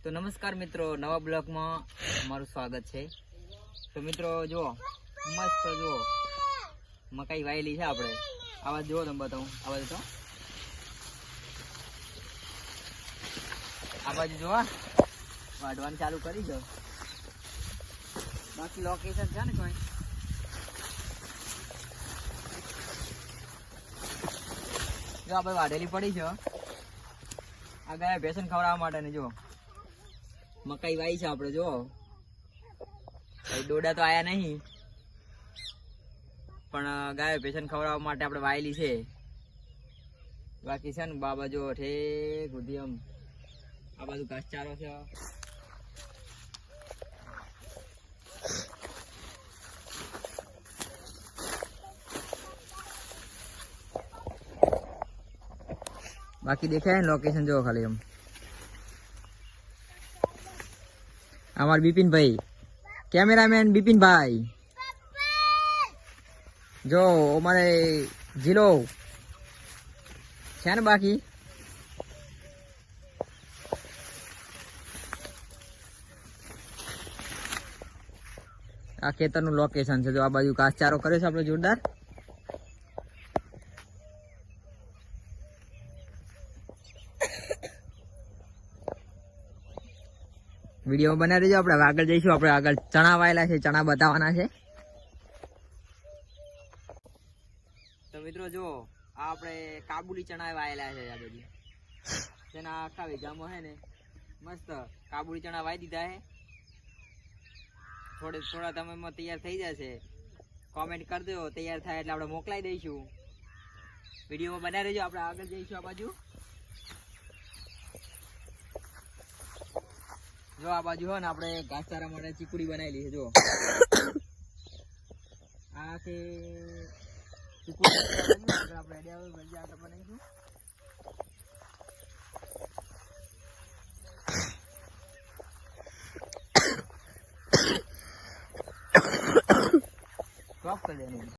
તો નમસ્કાર મિત્રો, નવા બ્લોગમાં તમારું સ્વાગત છે। તો મિત્રો જો મસ્ત જો મકાઈ વાયેલી છે આપણે। આવાજ જો તમે બતાવું, આવાજ તો આ બાજુ જો વાઢવાનું ચાલુ કરી દો। બાકી લોકેશન છે ને કોઈ જો આપણે વાઢેલી પડી છે। આ ગાય ભેંસને ખવડાવવા માટે ને જો મકાઈ વાઈ છે આપણે। જો ડોડા તો આયા નહીં, પણ ગાય ભેંસને ખવડાવવા માટે આપણે વાયેલી છે। બાકી છે ને બાબા જો ઠેક સુધી આમ આ બાજુ ઘાસચારો છે। બાકી દેખાય ને લોકેશન જો ખાલી એમ। અમાર બિપિનભાઈ, કેમેરામેન બિપિનભાઈ જો અમારે જીલો છે ને। બાકી આ ખેતરનું લોકેશન છે। જો આ બાજુ ઘાસચારો કર્યો છે આપણે જોરદાર। વિડીયો બનાવી દેજો, આપણે આગળ જઈશું। આપણે આગળ ચણા વાયેલા છે, ચણા બતાવવાના છે। તો મિત્રો જો આ આપણે કાબુલી ચણા વાયેલા છે। આ બધી તેના આખા વીઘામાં છે ને મસ્ત કાબુલી ચણા વાઈ દીધા છે। થોડા સમયમાં તૈયાર થઈ જશે। કોમેન્ટ કરી દો, તૈયાર થાય એટલે આપણે મોકલાઈ દઈશું। વિડીયોમાં બનાવી દેજો, આપણે આગળ જઈશું આ બાજુ। જો આ બાજુ હોય ને આપણે ઘાસચારા માટે ચીકુડી બનાવેલી છે। જો આ કે ચીકુડી આપણે આગળ બનાવીશું। સ્ટોપ કરી દેવાનું।